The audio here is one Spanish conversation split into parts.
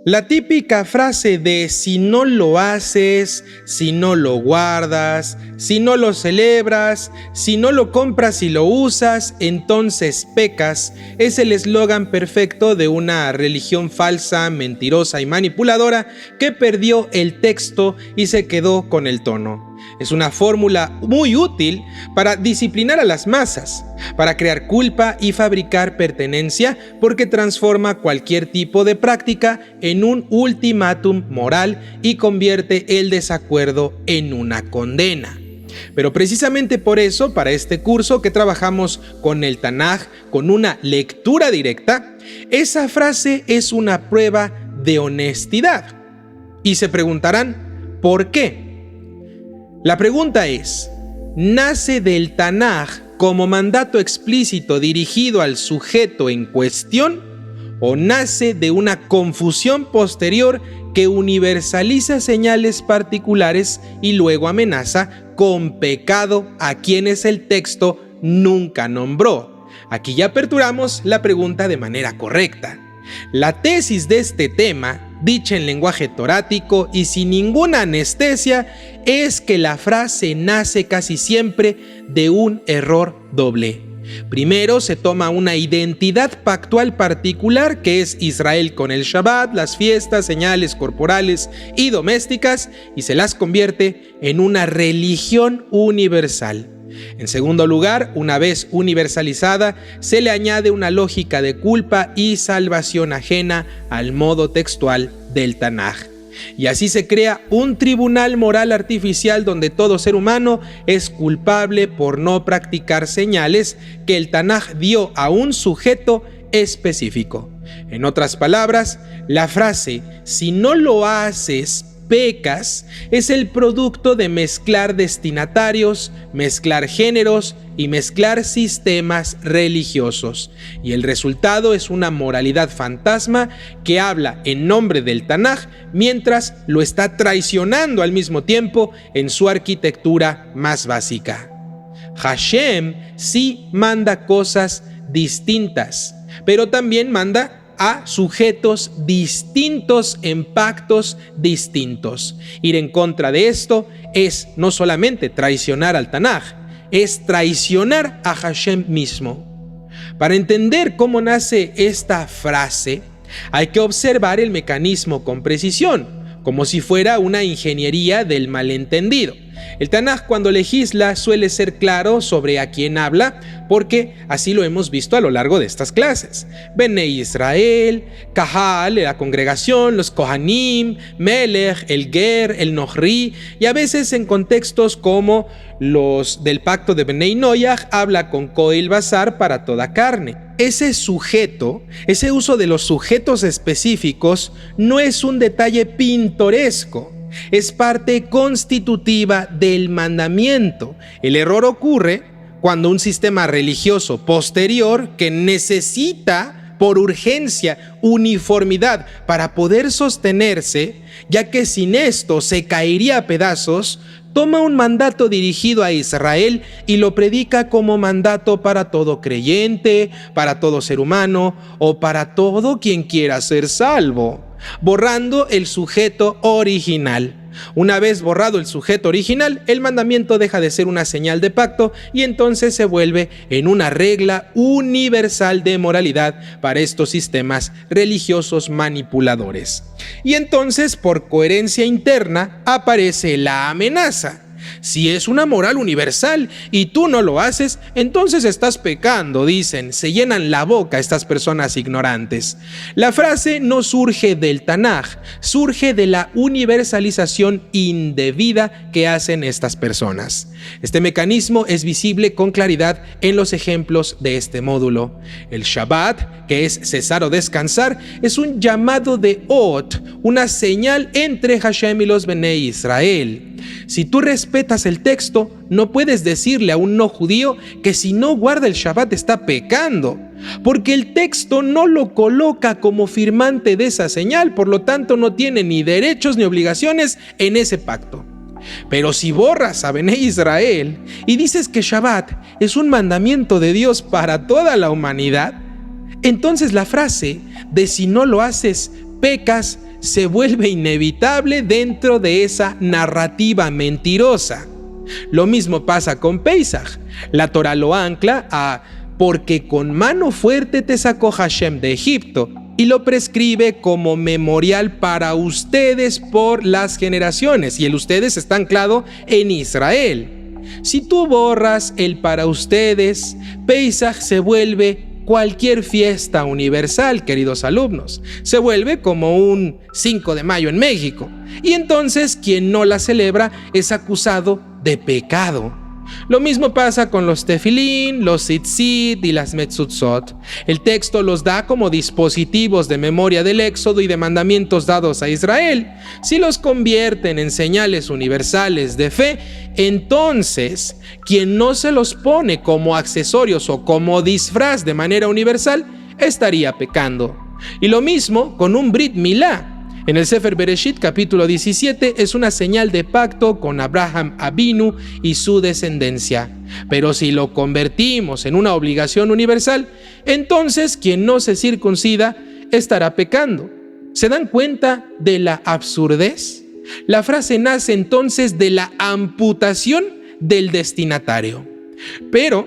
La típica frase de si no lo haces, si no lo guardas, si no lo celebras, si no lo compras y lo usas, entonces pecas, es el eslogan perfecto de una religión falsa, mentirosa y manipuladora que perdió el texto y se quedó con el tono. Es una fórmula muy útil para disciplinar a las masas, para crear culpa y fabricar pertenencia, porque transforma cualquier tipo de práctica en un ultimátum moral y convierte el desacuerdo en una condena. Pero precisamente por eso, para este curso que trabajamos con el Tanaj, con una lectura directa, esa frase es una prueba de honestidad. Y se preguntarán, ¿por qué? La pregunta es, ¿nace del Tanaj como mandato explícito dirigido al sujeto en cuestión o nace de una confusión posterior que universaliza señales particulares y luego amenaza con pecado a quienes el texto nunca nombró? Aquí ya aperturamos la pregunta de manera correcta. La tesis de este tema, dicha en lenguaje torático y sin ninguna anestesia, es que la frase nace casi siempre de un error doble. Primero se toma una identidad pactual particular que es Israel con el Shabbat, las fiestas, señales corporales y domésticas, y se las convierte en una religión universal. En segundo lugar, una vez universalizada, se le añade una lógica de culpa y salvación ajena al modo textual del Tanaj. Y así se crea un tribunal moral artificial donde todo ser humano es culpable por no practicar señales que el Tanaj dio a un sujeto específico. En otras palabras, la frase "si no lo haces, pecas" es el producto de mezclar destinatarios, mezclar géneros y mezclar sistemas religiosos. Y el resultado es una moralidad fantasma que habla en nombre del Tanaj mientras lo está traicionando al mismo tiempo en su arquitectura más básica. Hashem sí manda cosas distintas, pero también manda a sujetos distintos en pactos distintos. Ir en contra de esto es no solamente traicionar al Tanaj, es traicionar a Hashem mismo. Para entender cómo nace esta frase, hay que observar el mecanismo con precisión, como si fuera una ingeniería del malentendido. El Tanaj, cuando legisla, suele ser claro sobre a quién habla, porque así lo hemos visto a lo largo de estas clases. Benei Israel, Kahal, la congregación, los Kohanim, Melech, el Ger, el Nohri, y a veces en contextos como los del pacto de Benei Noyaj, habla con Koil Basar para toda carne. Ese sujeto, ese uso de los sujetos específicos, no es un detalle pintoresco. Es parte constitutiva del mandamiento. El error ocurre cuando un sistema religioso posterior que necesita por urgencia uniformidad para poder sostenerse, ya que sin esto se caería a pedazos, toma un mandato dirigido a Israel y lo predica como mandato para todo creyente, para todo ser humano o para todo quien quiera ser salvo, borrando el sujeto original. Una vez borrado el sujeto original, el mandamiento deja de ser una señal de pacto y entonces se vuelve en una regla universal de moralidad para estos sistemas religiosos manipuladores. Y entonces, por coherencia interna, aparece la amenaza. Si es una moral universal y tú no lo haces, entonces estás pecando, dicen, se llenan la boca estas personas ignorantes. La frase no surge del Tanaj, surge de la universalización indebida que hacen estas personas. Este mecanismo es visible con claridad en los ejemplos de este módulo. El Shabbat, que es cesar o descansar, es un llamado de Ot, una señal entre Hashem y los Benei Israel. Si tú respetas el texto, no puedes decirle a un no judío que si no guarda el Shabbat está pecando, porque el texto no lo coloca como firmante de esa señal, por lo tanto no tiene ni derechos ni obligaciones en ese pacto. Pero si borras a Benei Israel y dices que Shabbat es un mandamiento de Dios para toda la humanidad, entonces la frase de si no lo haces, pecas se vuelve inevitable dentro de esa narrativa mentirosa. Lo mismo pasa con Pesaj. La Torá lo ancla a porque con mano fuerte te sacó Hashem de Egipto, y lo prescribe como memorial para ustedes por las generaciones, y el ustedes está anclado en Israel. Si tú borras el para ustedes, Pesaj se vuelve cualquier fiesta universal, queridos alumnos. Se vuelve como un 5 de mayo en México, y entonces quien no la celebra es acusado de pecado. Lo mismo pasa con los tefilín, los tzitzit y las metzutzot. El texto los da como dispositivos de memoria del éxodo y de mandamientos dados a Israel. Si los convierten en señales universales de fe, entonces quien no se los pone como accesorios o como disfraz de manera universal estaría pecando. Y lo mismo con un Brit Milá. En el Sefer Bereshit, capítulo 17, es una señal de pacto con Abraham Avinu y su descendencia. Pero si lo convertimos en una obligación universal, entonces quien no se circuncida estará pecando. ¿Se dan cuenta de la absurdez? La frase nace entonces de la amputación del destinatario. Pero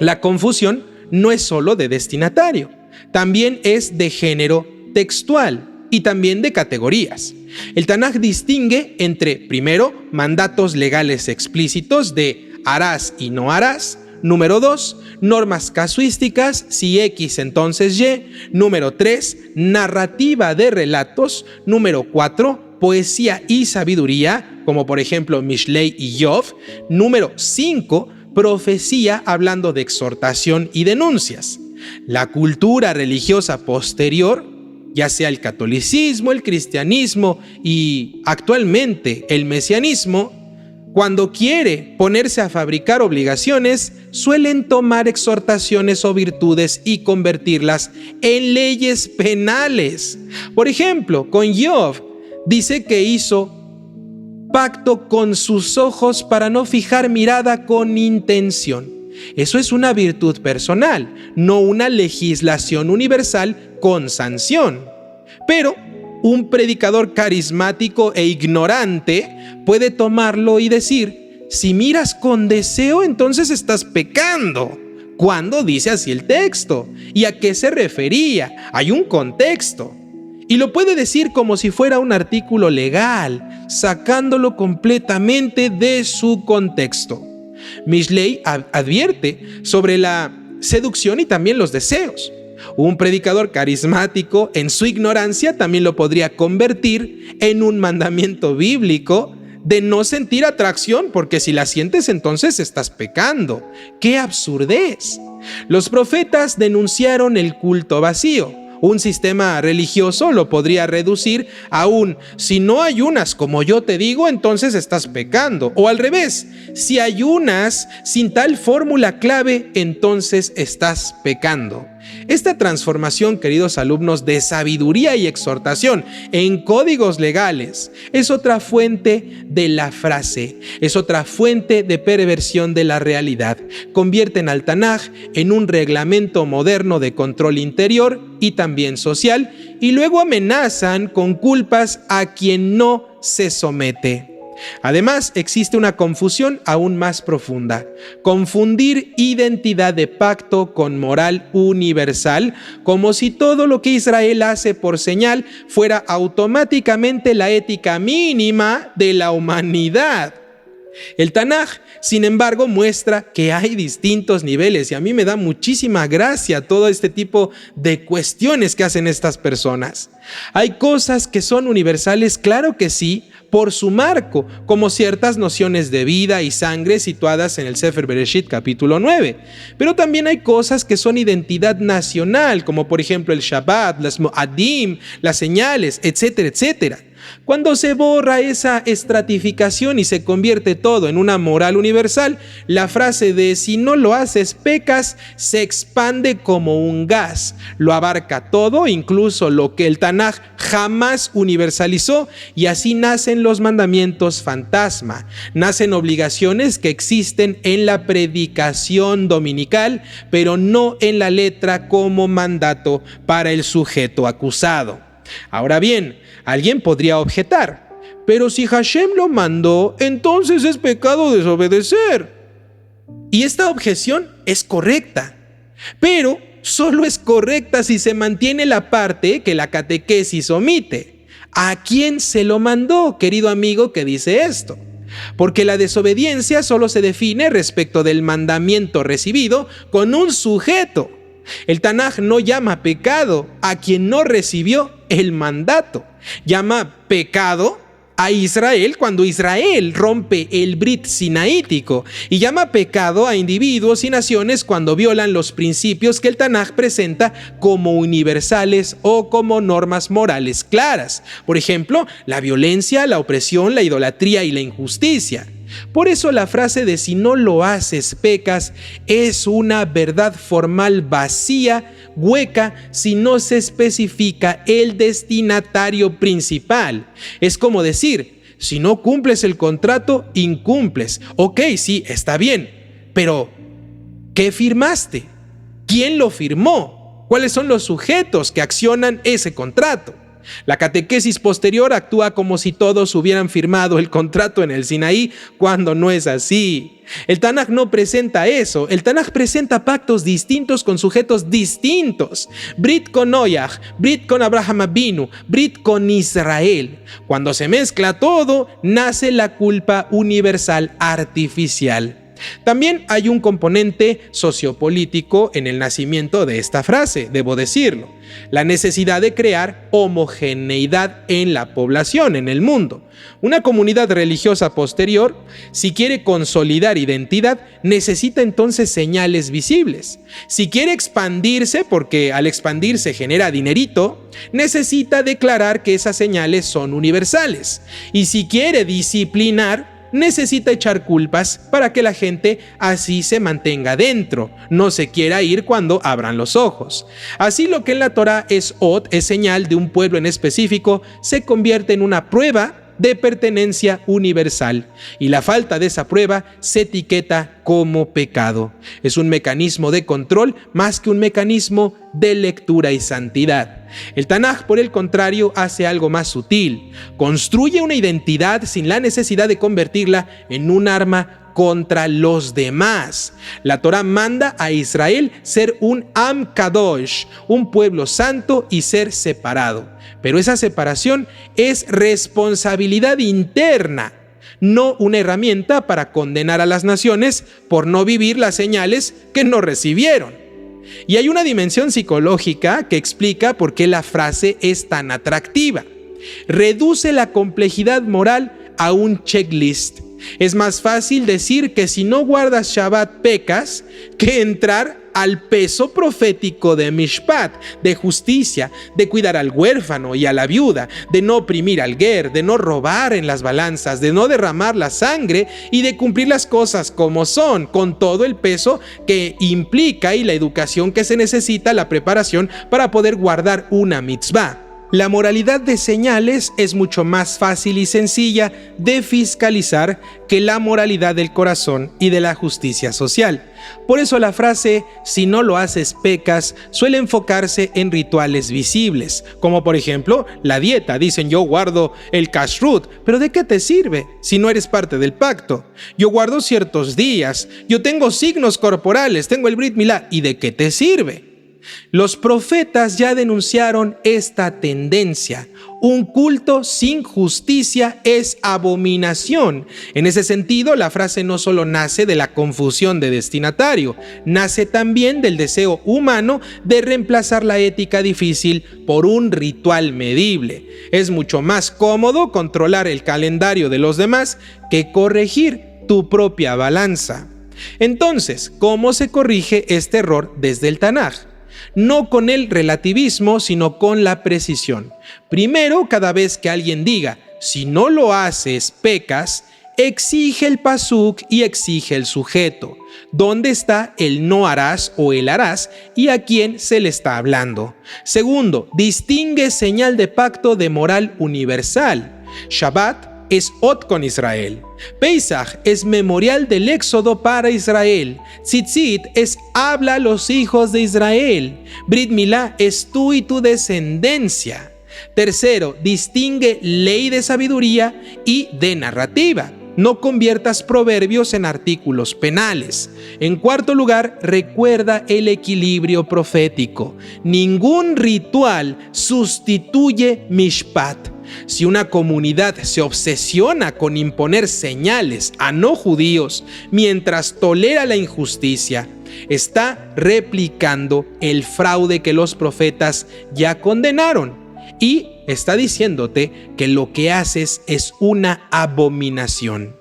la confusión no es solo de destinatario, también es de género textual y también de categorías. El Tanaj distingue entre, primero, mandatos legales explícitos de harás y no harás. Número 2, normas casuísticas, si X entonces Y. Número 3, narrativa de relatos. Número 4, poesía y sabiduría, como por ejemplo Mishlei y Yov. Número 5, profecía hablando de exhortación y denuncias. La cultura religiosa posterior, ya sea el catolicismo, el cristianismo y actualmente el mesianismo, cuando quiere ponerse a fabricar obligaciones, suelen tomar exhortaciones o virtudes y convertirlas en leyes penales. Por ejemplo, con Job dice que hizo pacto con sus ojos para no fijar mirada con intención. Eso es una virtud personal, no una legislación universal con sanción. Pero un predicador carismático e ignorante puede tomarlo y decir, si miras con deseo, entonces estás pecando. ¿Cuándo dice así el texto? ¿Y a qué se refería? Hay un contexto. Y lo puede decir como si fuera un artículo legal, sacándolo completamente de su contexto. Mishlei advierte sobre la seducción y también los deseos. Un predicador carismático, en su ignorancia, también lo podría convertir en un mandamiento bíblico de no sentir atracción, porque si la sientes, entonces estás pecando. ¡Qué absurdez! Los profetas denunciaron el culto vacío. Un sistema religioso lo podría reducir a un si no ayunas como yo te digo, entonces estás pecando. O al revés, si ayunas sin tal fórmula clave, entonces estás pecando. Esta transformación, queridos alumnos, de sabiduría y exhortación en códigos legales es otra fuente de la frase, es otra fuente de perversión de la realidad. Convierten al Tanaj en un reglamento moderno de control interior y también social, y luego amenazan con culpas a quien no se somete. Además, existe una confusión aún más profunda: confundir identidad de pacto con moral universal, como si todo lo que Israel hace por señal fuera automáticamente la ética mínima de la humanidad. El Tanaj, sin embargo, muestra que hay distintos niveles, y a mí me da muchísima gracia todo este tipo de cuestiones que hacen estas personas. Hay cosas que son universales, claro que sí, por su marco, como ciertas nociones de vida y sangre situadas en el Sefer Bereshit capítulo 9. Pero también hay cosas que son identidad nacional, como por ejemplo el Shabbat, las Moadim, las señales, etcétera, etcétera. Cuando se borra esa estratificación y se convierte todo en una moral universal, la frase de si no lo haces pecas se expande como un gas. Lo abarca todo, incluso lo que el Tanaj jamás universalizó, y así nacen los mandamientos fantasma. Nacen obligaciones que existen en la predicación dominical, pero no en la letra como mandato para el sujeto acusado. Ahora bien, alguien podría objetar: pero si Hashem lo mandó, entonces es pecado desobedecer. Y esta objeción es correcta, pero solo es correcta si se mantiene la parte que la catequesis omite. ¿A quién se lo mandó, querido amigo, que dice esto? Porque la desobediencia solo se define respecto del mandamiento recibido con un sujeto. El Tanaj no llama pecado a quien no recibió el mandato. Llama pecado a Israel cuando Israel rompe el Brit sinaítico, y llama pecado a individuos y naciones cuando violan los principios que el Tanaj presenta como universales o como normas morales claras. Por ejemplo, la violencia, la opresión, la idolatría y la injusticia. Por eso la frase de si no lo haces pecas es una verdad formal vacía, hueca, si no se especifica el destinatario principal. Es como decir: si no cumples el contrato, incumples. Ok, sí, está bien, pero ¿qué firmaste? ¿Quién lo firmó? ¿Cuáles son los sujetos que accionan ese contrato? La catequesis posterior actúa como si todos hubieran firmado el contrato en el Sinaí, cuando no es así. El Tanaj no presenta eso. El Tanaj presenta pactos distintos con sujetos distintos. Brit con Noach, Brit con Abraham Avinu, Brit con Israel. Cuando se mezcla todo, nace la culpa universal artificial. También hay un componente sociopolítico en el nacimiento de esta frase, debo decirlo: la necesidad de crear homogeneidad en la población, en el mundo. Una comunidad religiosa posterior, si quiere consolidar identidad, necesita entonces señales visibles. Si quiere expandirse, porque al expandirse genera dinerito, necesita declarar que esas señales son universales. Y si quiere disciplinar, necesita echar culpas para que la gente así se mantenga dentro, no se quiera ir cuando abran los ojos. Así, lo que en la Torá es ot, es señal de un pueblo en específico, se convierte en una prueba de pertenencia universal, y la falta de esa prueba se etiqueta como pecado. Es un mecanismo de control más que un mecanismo de lectura y santidad. El Tanaj, por el contrario, hace algo más sutil: construye una identidad sin la necesidad de convertirla en un arma contra los demás. La Torá manda a Israel ser un Am Kadosh, un pueblo santo, y ser separado. Pero esa separación es responsabilidad interna, no una herramienta para condenar a las naciones por no vivir las señales que no recibieron. Y hay una dimensión psicológica que explica por qué la frase es tan atractiva. Reduce la complejidad moral a un checklist. Es más fácil decir que si no guardas Shabbat pecas que entrar al peso profético de Mishpat, de justicia, de cuidar al huérfano y a la viuda, de no oprimir al ger, de no robar en las balanzas, de no derramar la sangre y de cumplir las cosas como son, con todo el peso que implica y la educación que se necesita, la preparación para poder guardar una mitzvah. La moralidad de señales es mucho más fácil y sencilla de fiscalizar que la moralidad del corazón y de la justicia social. Por eso la frase "si no lo haces pecas" suele enfocarse en rituales visibles, como por ejemplo la dieta. Dicen: yo guardo el kashrut, pero ¿de qué te sirve si no eres parte del pacto? Yo guardo ciertos días, yo tengo signos corporales, tengo el Brit Milá, ¿y de qué te sirve? Los profetas ya denunciaron esta tendencia. Un culto sin justicia es abominación. En ese sentido, la frase no solo nace de la confusión de destinatario, nace también del deseo humano de reemplazar la ética difícil por un ritual medible. Es mucho más cómodo controlar el calendario de los demás que corregir tu propia balanza. Entonces, ¿cómo se corrige este error desde el Tanaj? No con el relativismo, sino con la precisión. Primero, cada vez que alguien diga "si no lo haces, pecas", exige el pasuk y exige el sujeto. ¿Dónde está el no harás o el harás y a quién se le está hablando? Segundo, distingue señal de pacto de moral universal. Shabbat es ot con Israel. Pesach es memorial del éxodo para Israel. Tzitzit es habla a los hijos de Israel. Brit Milá es tú y tu descendencia. Tercero, distingue ley de sabiduría y de narrativa. No conviertas proverbios en artículos penales. En cuarto lugar, recuerda el equilibrio profético. Ningún ritual sustituye mishpat. Si una comunidad se obsesiona con imponer señales a no judíos mientras tolera la injusticia, está replicando el fraude que los profetas ya condenaron y está diciéndote que lo que haces es una abominación.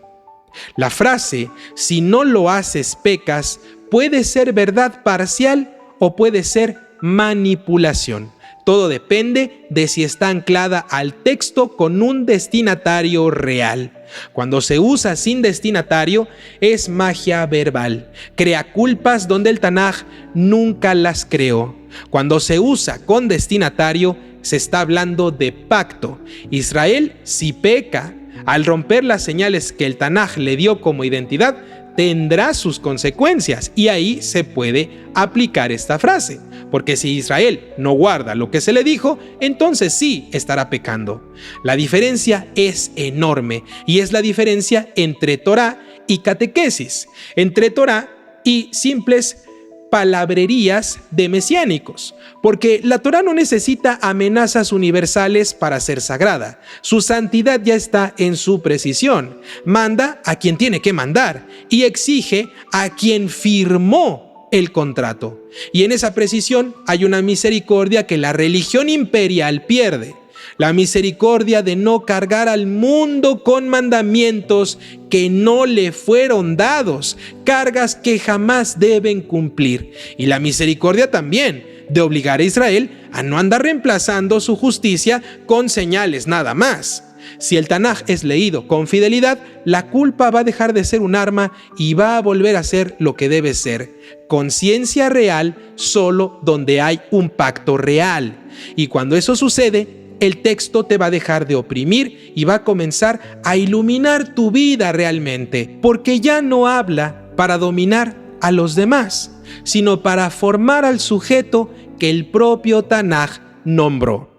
La frase "si no lo haces pecas" puede ser verdad parcial o puede ser manipulación. Todo depende de si está anclada al texto con un destinatario real. Cuando se usa sin destinatario, es magia verbal. Crea culpas donde el Tanaj nunca las creó. Cuando se usa con destinatario, se está hablando de pacto. Israel, si peca, al romper las señales que el Tanaj le dio como identidad, tendrá sus consecuencias y ahí se puede aplicar esta frase. Porque si Israel no guarda lo que se le dijo, entonces sí estará pecando. La diferencia es enorme y es la diferencia entre Torá y catequesis, entre Torá y simples palabrerías de mesiánicos, porque la Torá no necesita amenazas universales para ser sagrada. Su santidad ya está en su precisión. Manda a quien tiene que mandar y exige a quien firmó el contrato. Y en esa precisión hay una misericordia que la religión imperial pierde. La misericordia de no cargar al mundo con mandamientos que no le fueron dados, cargas que jamás deben cumplir. Y la misericordia también de obligar a Israel a no andar reemplazando su justicia con señales nada más. Si el Tanaj es leído con fidelidad, la culpa va a dejar de ser un arma y va a volver a ser lo que debe ser: conciencia real solo donde hay un pacto real. Y cuando eso sucede, el texto te va a dejar de oprimir y va a comenzar a iluminar tu vida realmente, porque ya no habla para dominar a los demás, sino para formar al sujeto que el propio Tanaj nombró.